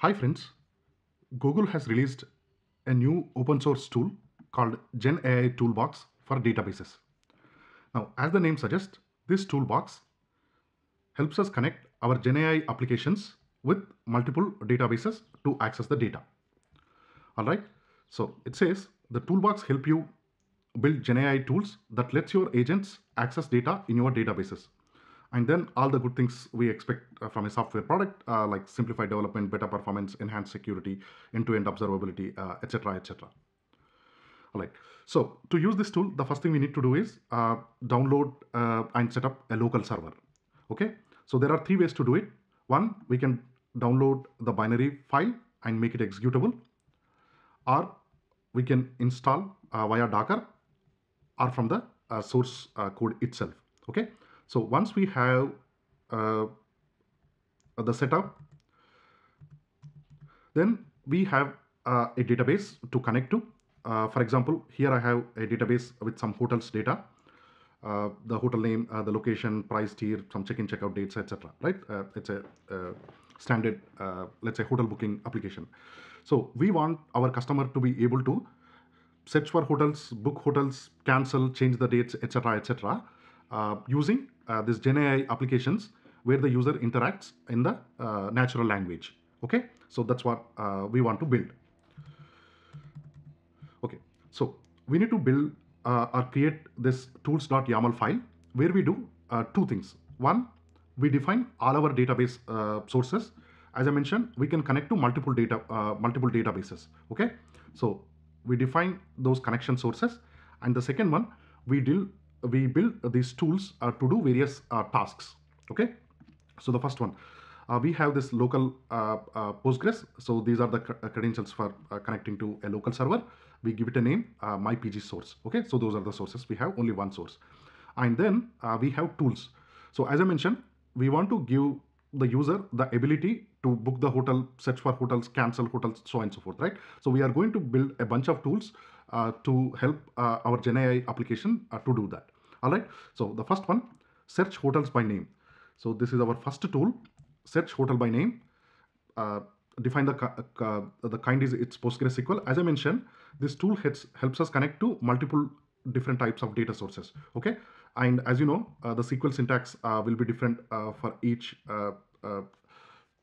Hi friends, Google has released a new open source tool called GenAI Toolbox for databases. Now, as the name suggests, this toolbox helps us connect our GenAI applications with multiple databases to access the data. All right. So it says the toolbox help you build GenAI tools that lets your agents access data in your databases. And then all the good things we expect from a software product, like simplified development, better performance, enhanced security, end-to-end observability, etc., etc. All right. So to use this tool, the first thing we need to do is download and set up a local server. Okay. So there are three ways to do it. One, we can download the binary file and make it executable, or we can install via Docker or from the source code itself. Okay. So once we have uh, the setup, then we have a database to connect to. For example, here I have a database with some hotels data, the hotel name, the location, price tier, some check-in, check-out dates, etc. Right? It's a standard, let's say, hotel booking application. So we want our customer to be able to search for hotels, book hotels, cancel, change the dates, etc., etc., using this GenAI applications where the user interacts in the natural language. Okay, so that's what we want to build. Okay, so we need to build or create this tools.yaml file where we do two things. One, we define all our database sources. As I mentioned, we can connect to multiple databases. Okay, so we define those connection sources, and the second one, we build these tools to do various tasks. Okay, so the first one, we have this local Postgres. So these are the credentials for connecting to a local server. We give it a name, my PG source. Okay, so those are the sources. We have only one source. And then we have tools. So as I mentioned, we want to give the user the ability to book the hotel, search for hotels, cancel hotels, so on and so forth, right? So we are going to build a bunch of tools to help our GenAI application to do that. All right. So the first one, search hotels by name. So this is our first tool, search hotel by name. Uh, Define the kind is it's PostgreSQL. As I mentioned, this tool helps us connect to multiple different types of data sources. Okay, and as you know, the SQL syntax will be different for each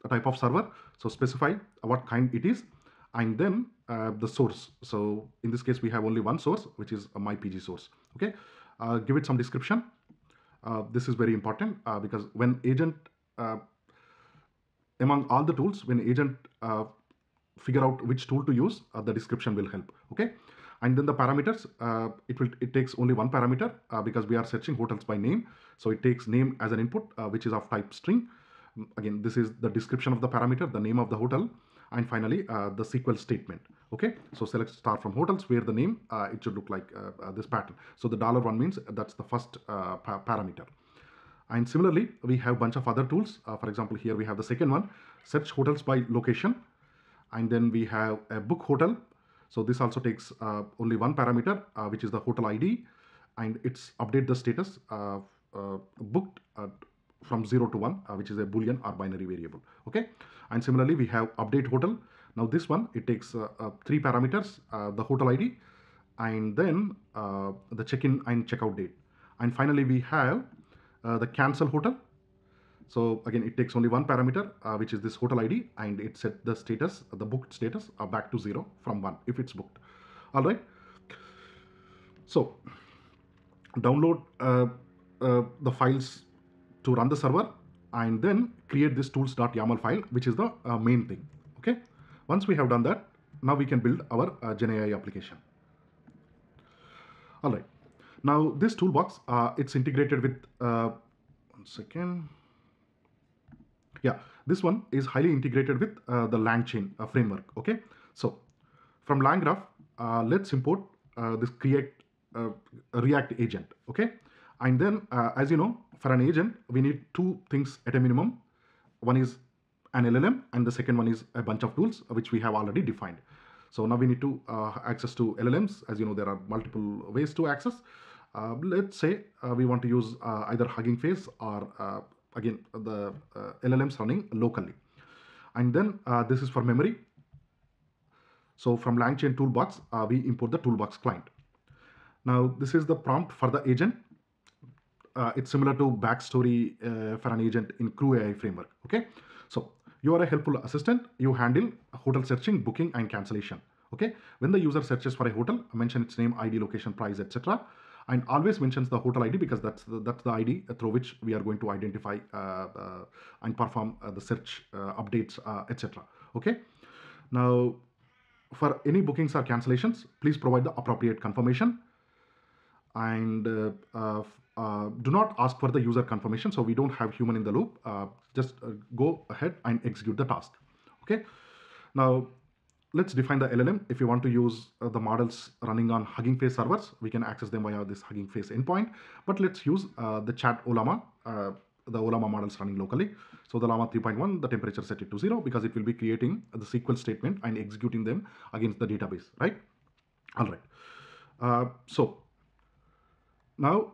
type of server. So specify what kind it is, and then the source. So in this case, we have only one source, which is my PG source. Okay, give it some description. This is very important because when agent among all the tools, when agent figure out which tool to use, the description will help. Okay, and then the parameters, it takes only one parameter because we are searching hotels by name. So it takes name as an input, which is of type string. Again, this is the description of the parameter, the name of the hotel, and finally the SQL statement. Okay, so select star from hotels where the name, it should look like this pattern. So the $1 means that's the first parameter. And similarly, we have a bunch of other tools. For example, here we have the second one, search hotels by location. And then we have a book hotel. So this also takes only one parameter, which is the hotel ID. And it's update the status booked from 0 to 1, which is a Boolean or binary variable. Okay. And similarly, we have update hotel. Now this one, it takes three parameters, the hotel ID, and then the check-in and check-out date. And finally, we have the cancel hotel. So again, it takes only one parameter, which is this hotel ID, and it set the status, the booked status, back to 0 from 1 if it's booked. All right. So download the files to run the server, and then create this tools.yaml file, which is the main thing. Okay. Once we have done that, now we can build our GenAI application. All right. Now this toolbox, it's integrated with, one second. Yeah, this one is highly integrated with the LangChain framework. Okay, so from LangGraph, let's import this create a React agent. Okay, and then as you know, for an agent, we need two things at a minimum. One is an LLM, and the second one is a bunch of tools which we have already defined. So now we need to access to LLMs. As you know, there are multiple ways to access. Let's say we want to use either Hugging Face or again the LLMs running locally. And then this is for memory. So from LangChain Toolbox, we import the Toolbox client. Now this is the prompt for the agent. It's similar to backstory for an agent in Crew AI framework. Okay, so you are a helpful assistant. You handle hotel searching, booking, and cancellation. Okay, when the user searches for a hotel, mention its name, ID, location, price, etc., and always mentions the hotel ID because that's the ID through which we are going to identify and perform the search updates, etc. Okay, now for any bookings or cancellations, please provide the appropriate confirmation, and do not ask for the user confirmation, so we don't have human in the loop. Just go ahead and execute the task. Okay, now let's define the LLM. If you want to use the models running on Hugging Face servers, we can access them via this Hugging Face endpoint, but let's use the chat Olama, the Olama models running locally. So the Llama 3.1, the temperature set it to 0 because it will be creating the SQL statement and executing them against the database, right? All right. So now,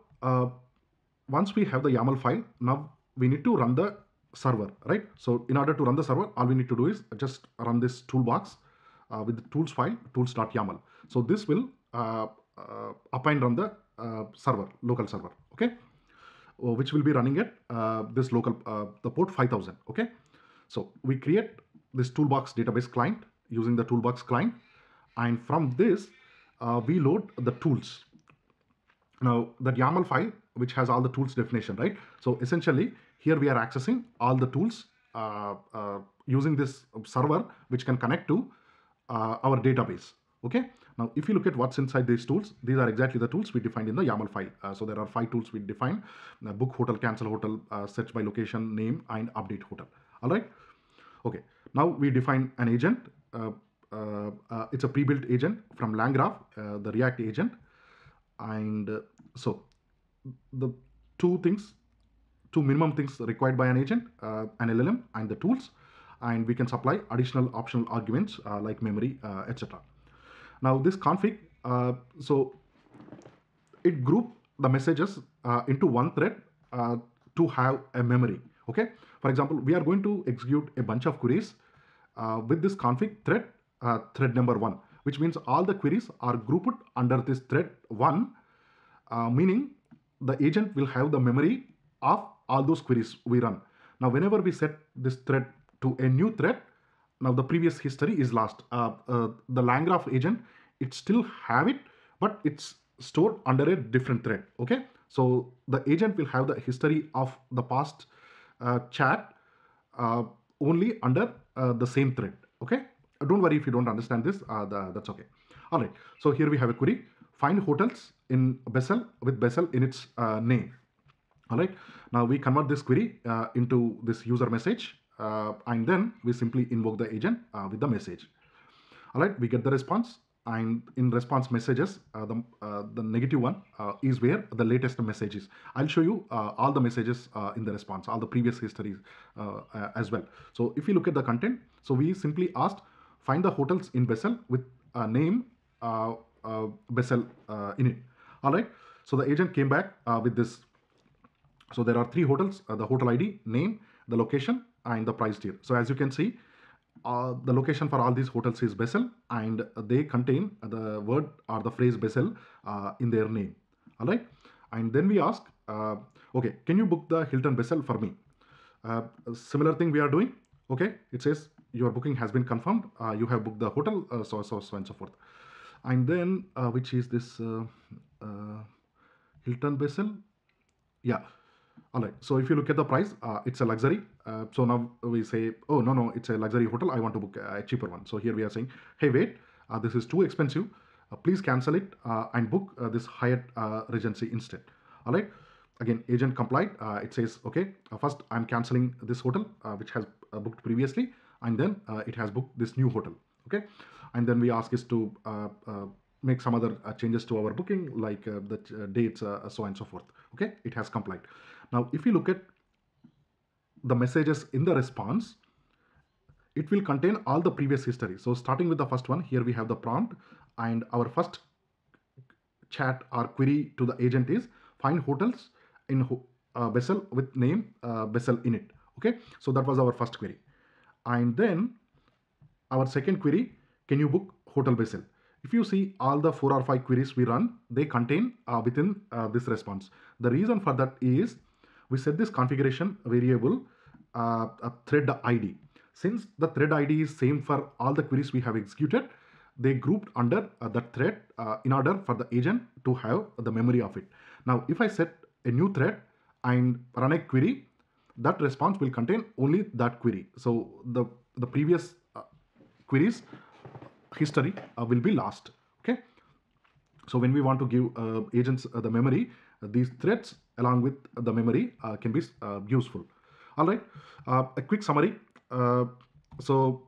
once we have the YAML file, now we need to run the server, right? So in order to run the server, all we need to do is just run this toolbox with the tools file, tools.yaml. So this will up and run the server, local server, okay? Which will be running at this local, the port 5000, okay? So we create this toolbox database client using the toolbox client, and from this, we load the tools. Now that YAML file, which has all the tools definition, right? So essentially here we are accessing all the tools using this server, which can connect to our database. Okay. Now, if you look at what's inside these tools, these are exactly the tools we defined in the YAML file. So there are 5 tools we define: book hotel, cancel hotel, search by location, name, and update hotel. All right. Okay. Now we define an agent. It's a pre-built agent from LangGraph, the React agent. And so the two minimum things required by an agent, an LLM and the tools, and we can supply additional optional arguments like memory, etc. Now this config, so it group the messages into one thread to have a memory. Okay, for example, we are going to execute a bunch of queries with this config thread, thread number 1, which means all the queries are grouped under this thread 1, meaning the agent will have the memory of all those queries we run. Now, whenever we set this thread to a new thread, now the previous history is lost. The LangGraph agent, it still have it, but it's stored under a different thread. Okay, so the agent will have the history of the past chat only under the same thread. Okay, don't worry if you don't understand this, that's okay. All right, so here we have a query: find hotels in Bessel with Bessel in its name. All right, now we convert this query into this user message, and then we simply invoke the agent with the message. All right, we get the response, and in response messages, the negative one is where the latest message is. I'll show you all the messages in the response, all the previous histories as well. So if you look at the content, so we simply asked, find the hotels in Bessel with name Bessel in it. All right, so the agent came back with this. So there are 3 hotels: the hotel ID, name, the location, and the price tier. So as you can see, the location for all these hotels is Bessel, and they contain the word or the phrase Bessel in their name. All right, and then we ask, okay, can you book the Hilton Bessel for me? Similar thing we are doing. Okay, it says your booking has been confirmed. You have booked the hotel, so and so forth. And then which is this Hilton Bessel? Yeah. All right, so if you look at the price, it's a luxury. So now we say, oh, no, it's a luxury hotel. I want to book a cheaper one. So here we are saying, hey, wait, this is too expensive. Please cancel it and book this Hyatt Regency instead. All right, again, agent complied. It says, okay, first I'm canceling this hotel, which has booked previously, and then it has booked this new hotel. Okay, and then we ask is to make some other changes to our booking, like the dates, so on and so forth. Okay, it has complied. Now, if you look at the messages in the response, it will contain all the previous history. So starting with the first one, here we have the prompt, and our first chat or query to the agent is find hotels in Bessel with name Bessel in it. Okay, so that was our first query. And then our second query, can you book hotel by cell? If you see all the 4 or 5 queries we run, they contain within this response. The reason for that is we set this configuration variable a thread ID. Since the thread ID is same for all the queries we have executed, they grouped under that thread in order for the agent to have the memory of it. Now, if I set a new thread and run a query, that response will contain only that query. So the previous queries history will be lost. Okay. So when we want to give agents the memory, these threads along with the memory can be useful. All right. A quick summary. So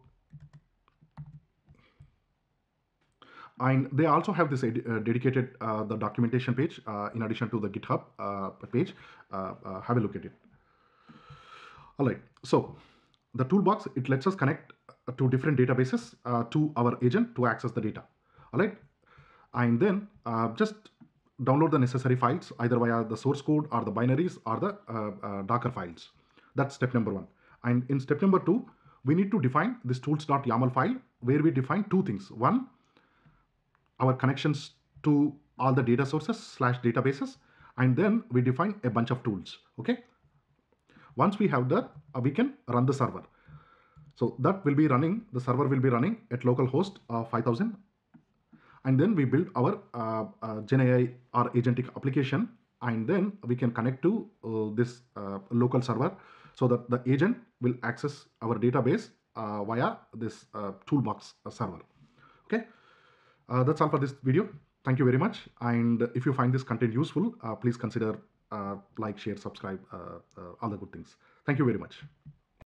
and they also have this dedicated the documentation page in addition to the GitHub page. Have a look at it. All right. So the toolbox, it lets us connect to different databases to our agent to access the data. All right. And then just download the necessary files either via the source code or the binaries or the Docker files. That's step number 1. And in step number 2, we need to define this tools.yaml file where we define 2 things. One, our connections to all the data sources / databases, and then we define a bunch of tools. Okay. Once we have that, we can run the server. So that will be running, the server will be running at localhost 5000. And then we build our GenAI or agentic application, and then we can connect to this local server so that the agent will access our database via this toolbox server. Okay, that's all for this video. Thank you very much. And if you find this content useful, please consider like, share, subscribe, all the good things. Thank you very much.